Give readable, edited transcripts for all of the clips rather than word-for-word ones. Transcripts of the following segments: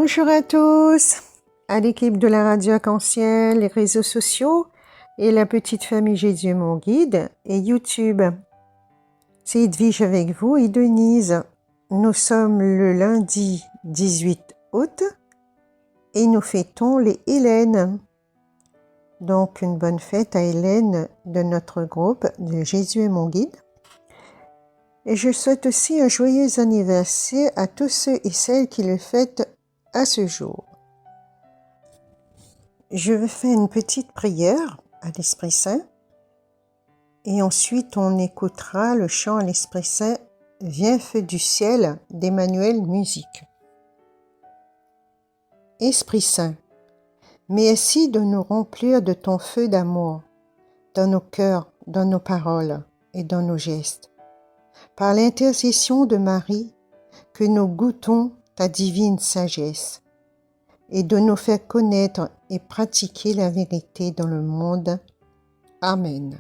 Bonjour à tous, à l'équipe de la radio Arc-en-Ciel, les réseaux sociaux et la petite famille Jésus mon guide et YouTube. C'est Edwige avec vous et Denise. Nous sommes le lundi 18 août et nous fêtons les Hélènes. Donc une bonne fête à Hélène de notre groupe de Jésus est mon guide. Et je souhaite aussi un joyeux anniversaire à tous ceux et celles qui le fêtent à ce jour. Je vais faire une petite prière à l'Esprit Saint et ensuite on écoutera le chant à l'Esprit Saint « Viens feu du ciel » d'Emmanuel Musique. Esprit Saint, merci de nous remplir de ton feu d'amour dans nos cœurs, dans nos paroles et dans nos gestes. Par l'intercession de Marie, que nous goûtons ta divine sagesse et de nous faire connaître et pratiquer la vérité dans le monde. Amen.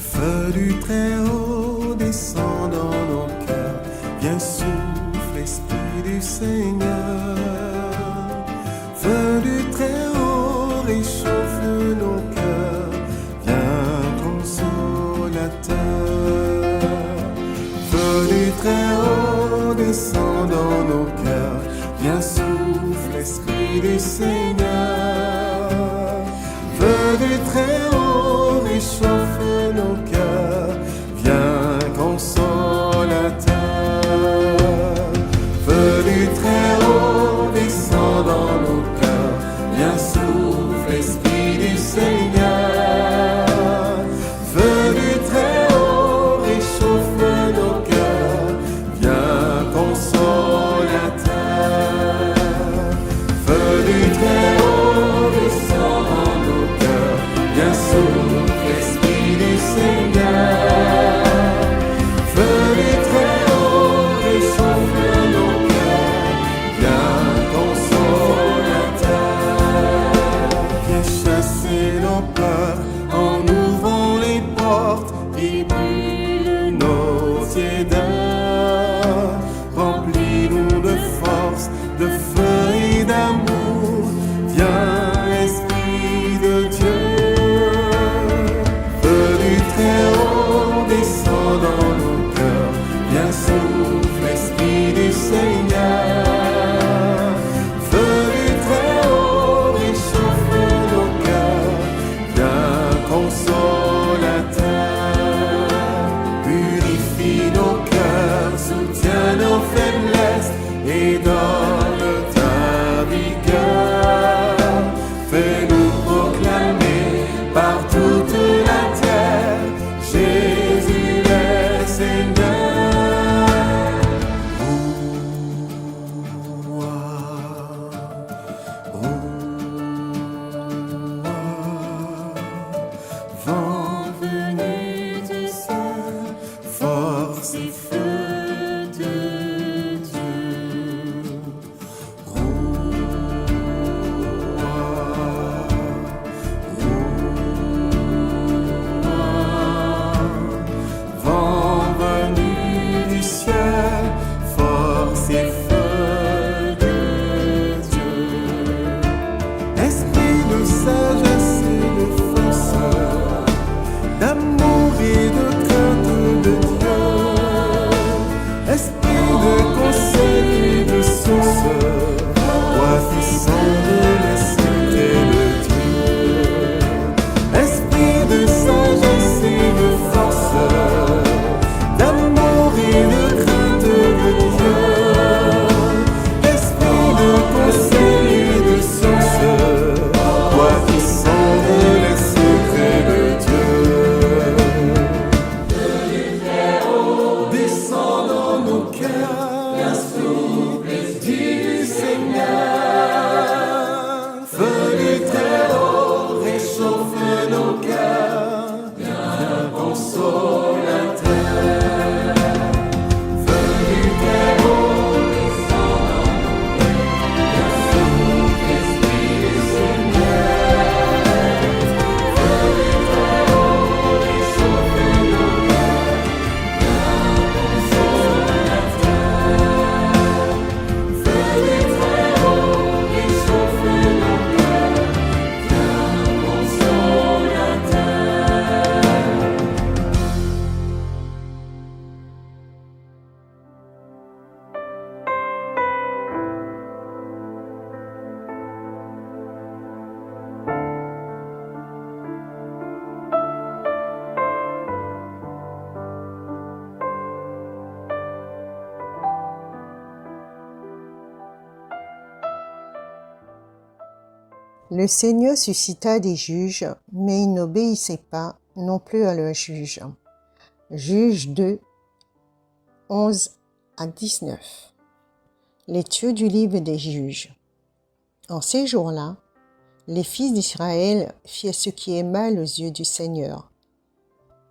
Feu du Très-Haut descend dans nos cœurs, viens souffle, Esprit du Seigneur. Feu du Très-Haut réchauffe nos cœurs, viens consolateur. Feu du Très-Haut descend dans nos cœurs, viens souffle, Esprit du Seigneur. Feu du Très-Haut réchauffe nos cœurs, viens consolateur. Feu du Très-Haut descend dans nos cœurs, viens souffle, Esprit du Seigneur. Feu du Très-Haut réchauffe nos cœurs, viens consolateur. Feu du Très-Haut descend dans nos cœurs, viens souffle, Esprit du Seigneur. Feu du Très-Haut réchauffe nos cœurs, viens consolateur. Viens chasser nos peurs en ouvrant les portes et brûle nos tiédeurs. Remplis-nous de force, de feu et d'amour. Viens, Esprit de Dieu. Feu du Très-Haut descend dans nos cœurs, viens souffle, Esprit du Seigneur. Feu du Très-Haut réchauffe nos cœurs, viens consolateur. Purifie nos cœurs, soutiens nos faiblesses et donne ta vigueur. Le Seigneur suscita des juges, mais ils n'obéissaient pas non plus à leurs juges. Juges 2, 11 à 19. Lecture du livre des juges. En ces jours-là, les fils d'Israël firent ce qui est mal aux yeux du Seigneur,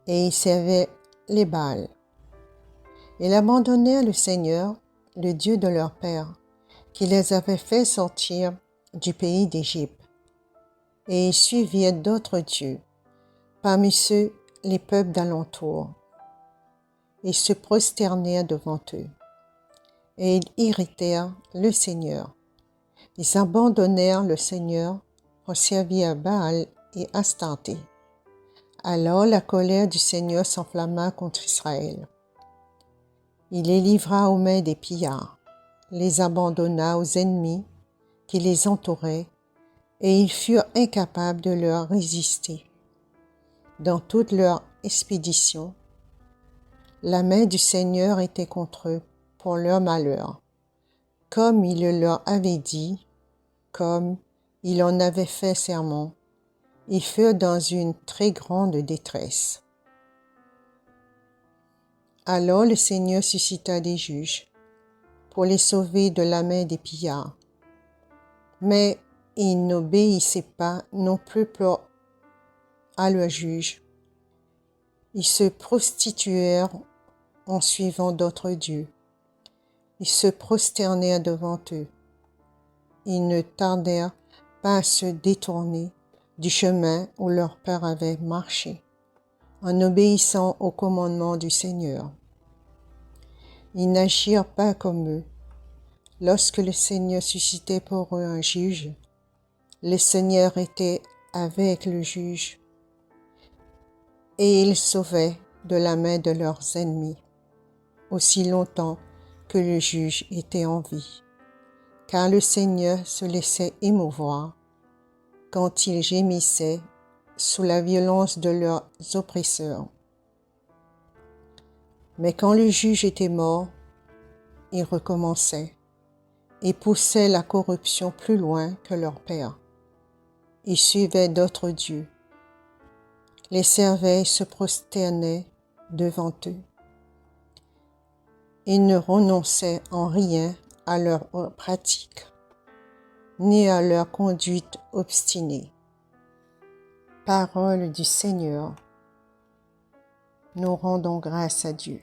et ils servaient les Baals. Ils abandonnèrent le Seigneur, le Dieu de leur père, qui les avait fait sortir du pays d'Égypte, et ils suivirent d'autres dieux, parmi ceux les peuples d'alentour. Ils se prosternèrent devant eux, et ils irritèrent le Seigneur. Ils abandonnèrent le Seigneur pour servir à Baal et Astarté. Alors la colère du Seigneur s'enflamma contre Israël. Il les livra aux mains des pillards, les abandonna aux ennemis qui les entouraient, et ils furent incapables de leur résister. Dans toute leur expédition, la main du Seigneur était contre eux pour leur malheur, comme il le leur avait dit, comme il en avait fait serment. Ils furent dans une très grande détresse. Alors le Seigneur suscita des juges pour les sauver de la main des pillards. Mais ils n'obéissaient pas non plus à leurs juges. Ils se prostituèrent en suivant d'autres dieux. Ils se prosternèrent devant eux. Ils ne tardèrent pas à se détourner du chemin où leur père avait marché, en obéissant au commandement du Seigneur. Ils n'agirent pas comme eux. Lorsque le Seigneur suscitait pour eux un juge, le Seigneur était avec le juge, et il sauvait de la main de leurs ennemis, aussi longtemps que le juge était en vie, car le Seigneur se laissait émouvoir quand ils gémissaient sous la violence de leurs oppresseurs. Mais quand le juge était mort, ils recommençaient et poussaient la corruption plus loin que leur père. Ils suivaient d'autres dieux, les servaient et se prosternaient devant eux. Ils ne renonçaient en rien à leur pratique, ni à leur conduite obstinée. Parole du Seigneur. Nous rendons grâce à Dieu.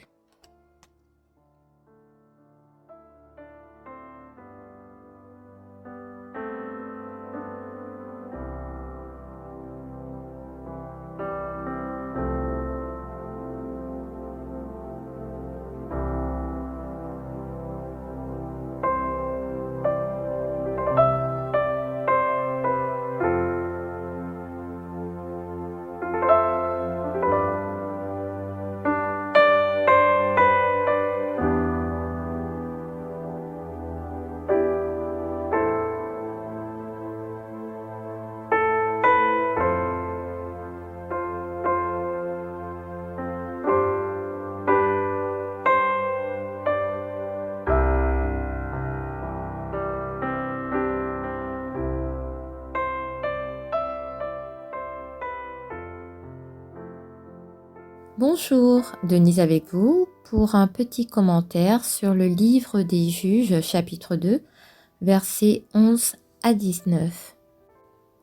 Bonjour, Denise avec vous pour un petit commentaire sur le livre des Juges, chapitre 2, versets 11 à 19.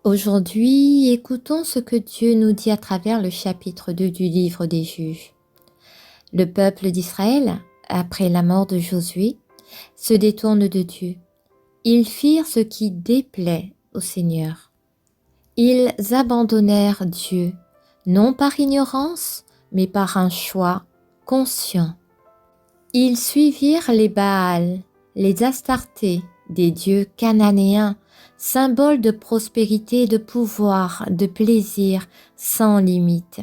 Aujourd'hui, écoutons ce que Dieu nous dit à travers le chapitre 2 du livre des Juges. Le peuple d'Israël, après la mort de Josué, se détourne de Dieu. Ils firent ce qui déplaît au Seigneur. Ils abandonnèrent Dieu, non par ignorance, mais par un choix conscient. Ils suivirent les Baals, les Astartés, des dieux cananéens, symboles de prospérité, de pouvoir, de plaisir sans limite.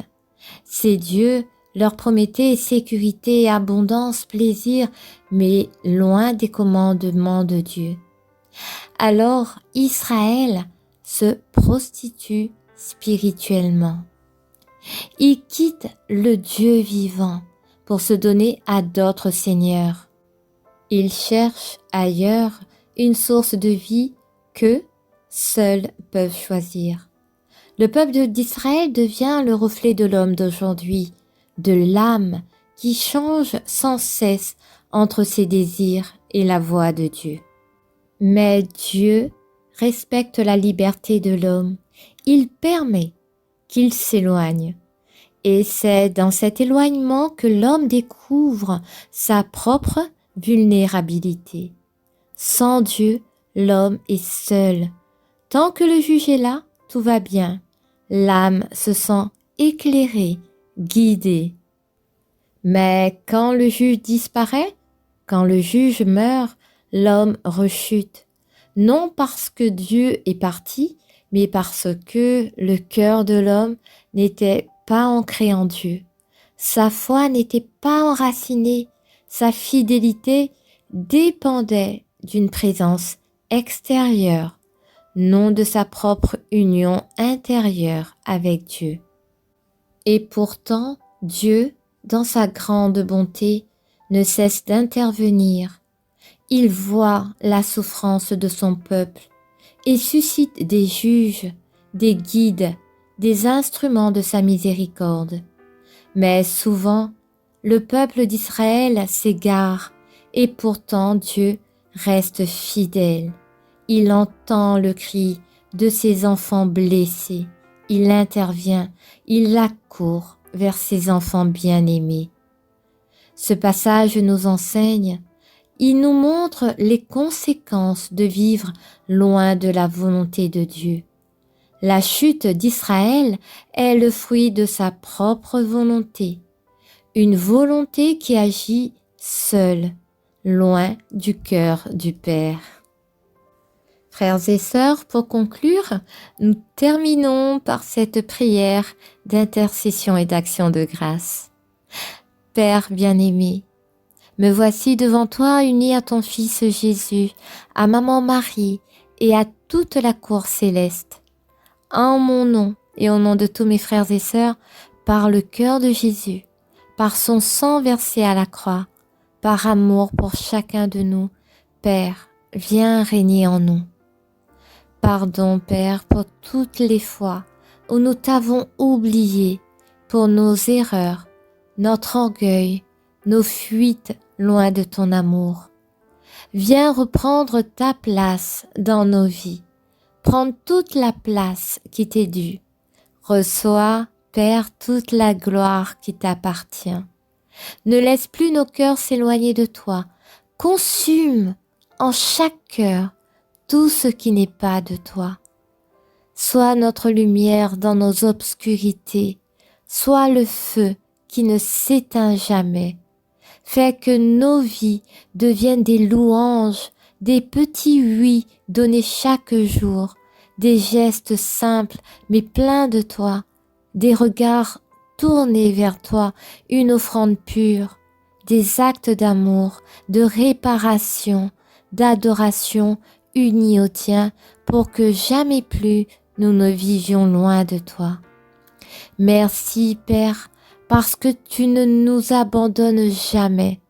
Ces dieux leur promettaient sécurité, abondance, plaisir, mais loin des commandements de Dieu. Alors Israël se prostitue spirituellement. Il quitte le Dieu vivant pour se donner à d'autres seigneurs. Il cherche ailleurs une source de vie que seuls peuvent choisir. Le peuple d'Israël devient le reflet de l'homme d'aujourd'hui, de l'âme qui change sans cesse entre ses désirs et la voix de Dieu. Mais Dieu respecte la liberté de l'homme. Il permet qu'il s'éloigne. Et c'est dans cet éloignement que l'homme découvre sa propre vulnérabilité. Sans Dieu, l'homme est seul. Tant que le juge est là, tout va bien. L'âme se sent éclairée, guidée. Mais quand le juge disparaît, quand le juge meurt, l'homme rechute. Non parce que Dieu est parti, mais parce que le cœur de l'homme n'était pas ancré en Dieu. Sa foi n'était pas enracinée. Sa fidélité dépendait d'une présence extérieure, non de sa propre union intérieure avec Dieu. Et pourtant, Dieu, dans sa grande bonté, ne cesse d'intervenir. Il voit la souffrance de son peuple et suscite des juges, des guides, des instruments de sa miséricorde. Mais souvent, le peuple d'Israël s'égare et pourtant Dieu reste fidèle. Il entend le cri de ses enfants blessés. Il intervient, il accourt vers ses enfants bien-aimés. Ce passage nous enseigne, il nous montre les conséquences de vivre loin de la volonté de Dieu. La chute d'Israël est le fruit de sa propre volonté, une volonté qui agit seule, loin du cœur du Père. Frères et sœurs, pour conclure, nous terminons par cette prière d'intercession et d'action de grâce. Père bien-aimé, me voici devant toi unie à ton Fils Jésus, à Maman Marie et à toute la cour céleste. En mon nom et au nom de tous mes frères et sœurs, par le cœur de Jésus, par son sang versé à la croix, par amour pour chacun de nous, Père, viens régner en nous. Pardon, Père, pour toutes les fois où nous t'avons oublié, pour nos erreurs, notre orgueil, nos fuites loin de ton amour. Viens reprendre ta place dans nos vies, prendre toute la place qui t'est due. Reçois, Père, toute la gloire qui t'appartient. Ne laisse plus nos cœurs s'éloigner de toi. Consume en chaque cœur tout ce qui n'est pas de toi. Sois notre lumière dans nos obscurités. Sois le feu qui ne s'éteint jamais. Fais que nos vies deviennent des louanges, des petits oui donnés chaque jour, des gestes simples mais pleins de toi, des regards tournés vers toi, une offrande pure, des actes d'amour, de réparation, d'adoration unis au tien pour que jamais plus nous ne vivions loin de toi. Merci Père, parce que tu ne nous abandonnes jamais.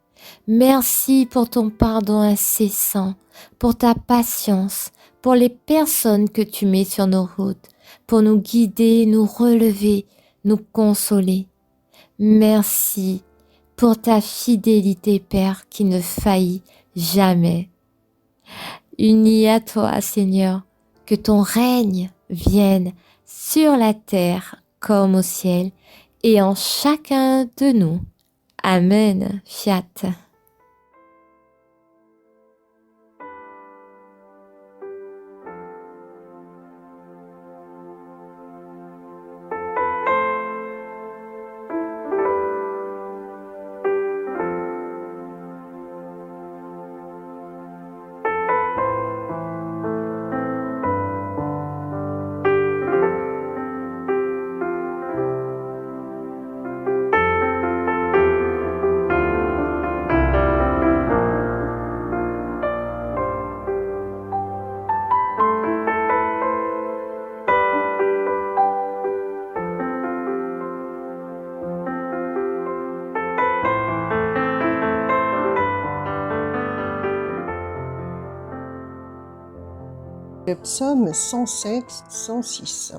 Merci pour ton pardon incessant, pour ta patience, pour les personnes que tu mets sur nos routes, pour nous guider, nous relever, nous consoler. Merci pour ta fidélité, Père, qui ne faillit jamais. Unis à toi, Seigneur, que ton règne vienne sur la terre comme au ciel et en chacun de nous. Amen. Fiat. Le psaume 105, 106.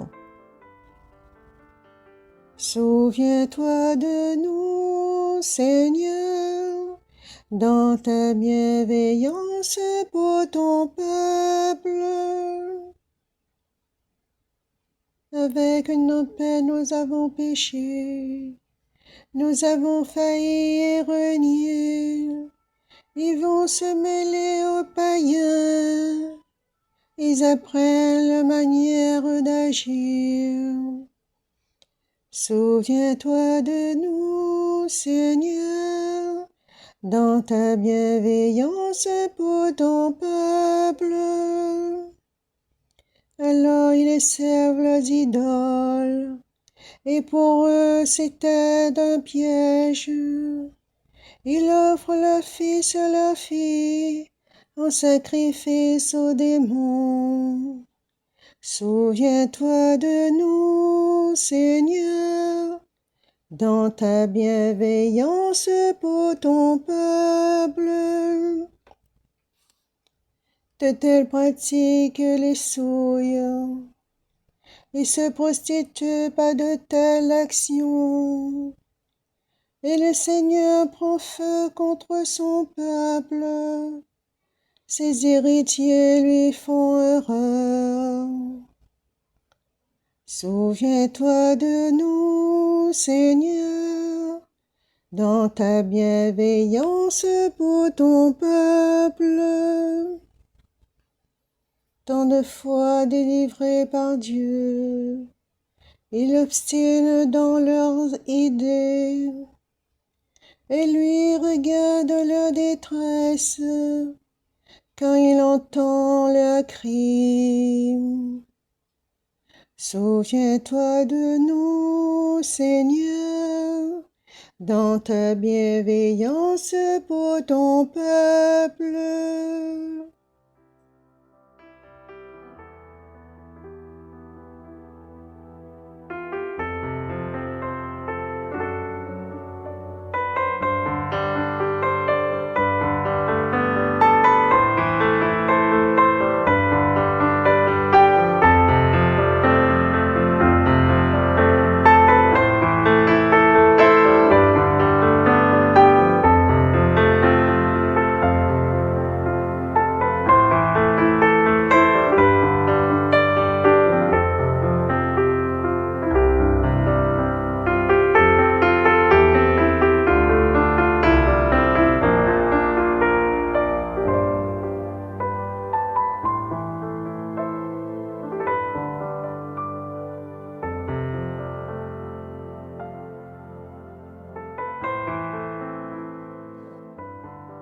Souviens-toi de nous, Seigneur, dans ta bienveillance pour ton peuple. Avec nos peines, nous avons péché, nous avons failli et renié. Ils vont se mêler aux païens, ils apprennent la manière d'agir. Souviens-toi de nous, Seigneur, dans ta bienveillance pour ton peuple. Alors ils servent leurs idoles, et pour eux c'était un piège. Ils offrent leurs fils et leurs filles en sacrifice aux démons. Souviens-toi de nous, Seigneur, dans ta bienveillance pour ton peuple. De telles pratiques les souillent et se prostituent par de telles actions. Et le Seigneur prend feu contre son peuple. Ses héritiers lui font horreur. Souviens-toi de nous, Seigneur, dans ta bienveillance pour ton peuple. Tant de fois délivrés par Dieu, ils obstinent dans leurs idées, et lui regarde leur détresse quand il entend leurs cris. Souviens-toi de nous, Seigneur, dans ta bienveillance pour ton peuple.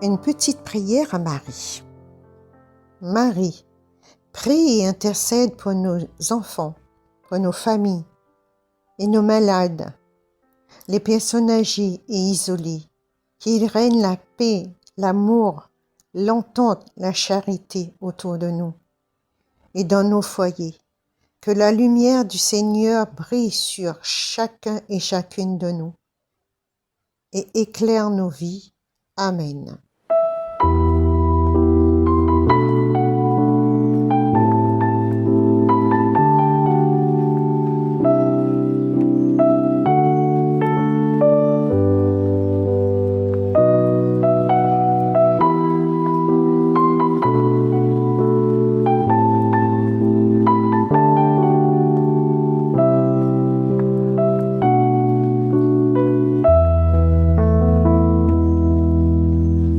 Une petite prière à Marie. Marie, prie et intercède pour nos enfants, pour nos familles et nos malades, les personnes âgées et isolées, qu'il règne la paix, l'amour, l'entente, la charité autour de nous et dans nos foyers. Que la lumière du Seigneur brille sur chacun et chacune de nous et éclaire nos vies. Amen.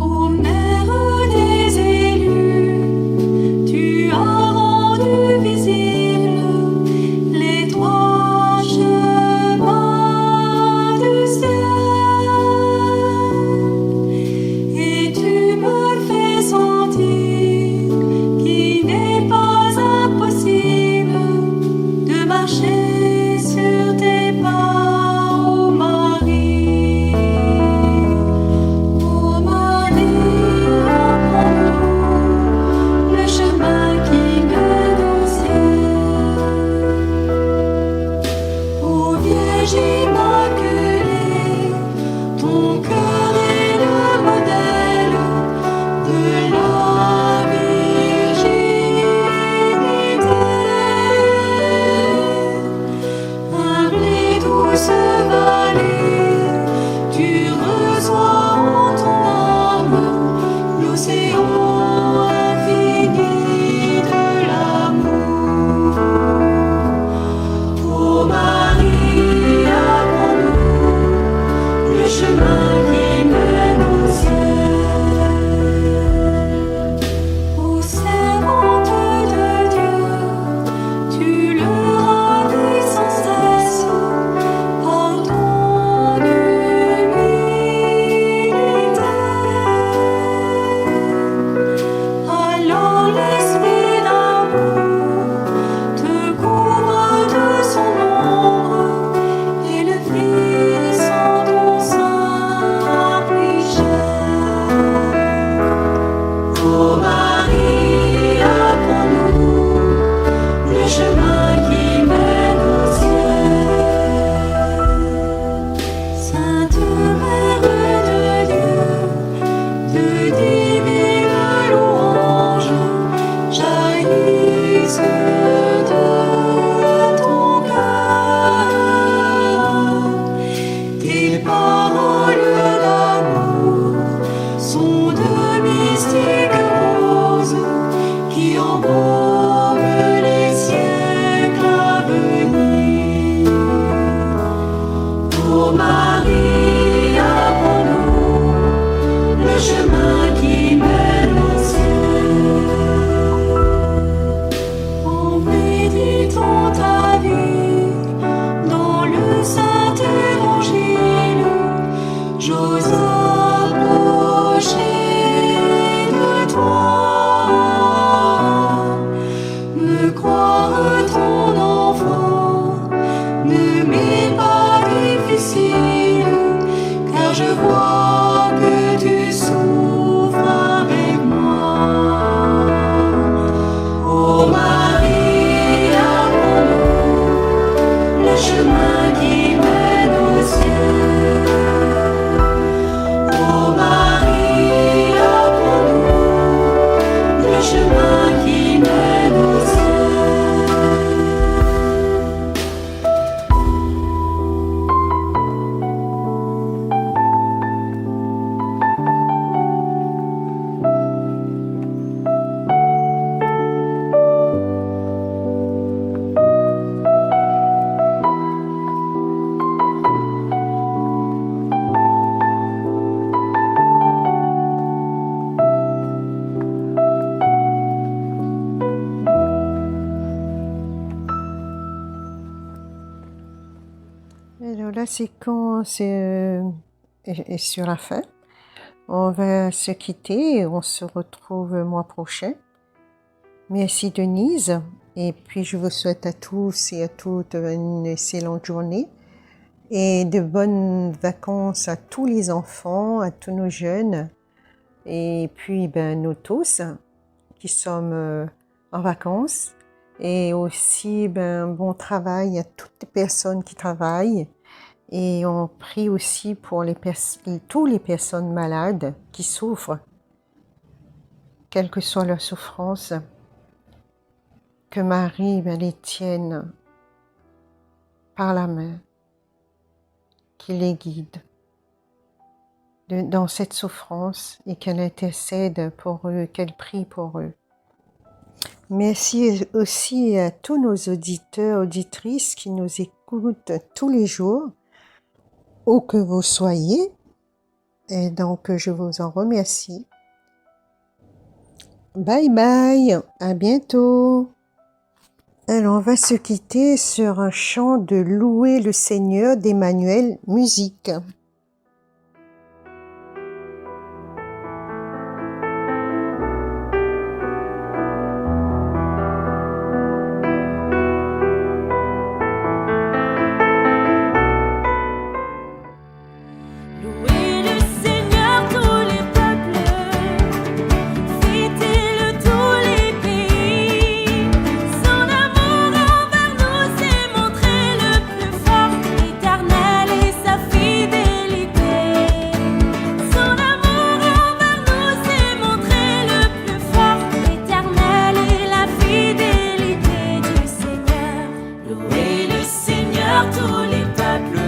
Ô de croire ton enfant ne m'est pas difficile, car je vois que tu souffres avec moi. Ô Marie, apprends-nous le chemin qui mène aux cieux. Ô Marie, apprends-nous le chemin qui mène aux cieux. Alors la séquence est sur la fin. On va se quitter et on se retrouve le mois prochain. Merci Denise. Et puis je vous souhaite à tous et à toutes une excellente journée et de bonnes vacances à tous les enfants, à tous nos jeunes et puis nous tous qui sommes en vacances. Et aussi, bon travail à toutes les personnes qui travaillent. Et on prie aussi pour toutes les personnes malades qui souffrent, quelle que soit leur souffrance. Que Marie les tienne par la main, qui les guide dans cette souffrance et qu'elle intercède pour eux, qu'elle prie pour eux. Merci aussi à tous nos auditeurs, auditrices qui nous écoutent tous les jours, où que vous soyez. Et donc, je vous en remercie. Bye bye, à bientôt. Alors, on va se quitter sur un chant de Louer le Seigneur d'Emmanuel Musique. Louez le Seigneur tous les peuples, fêtez-le tous les pays. Son amour envers nous s'est montré le plus fort, éternel et sa fidélité. Son amour envers nous s'est montré le plus fort, éternel et la fidélité du Seigneur. Louez le Seigneur tous les peuples.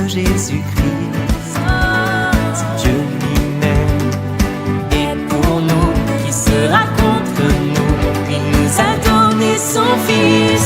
Jésus-Christ, si Dieu lui-même est pour nous, qui sera contre nous? Il nous a donné son Fils.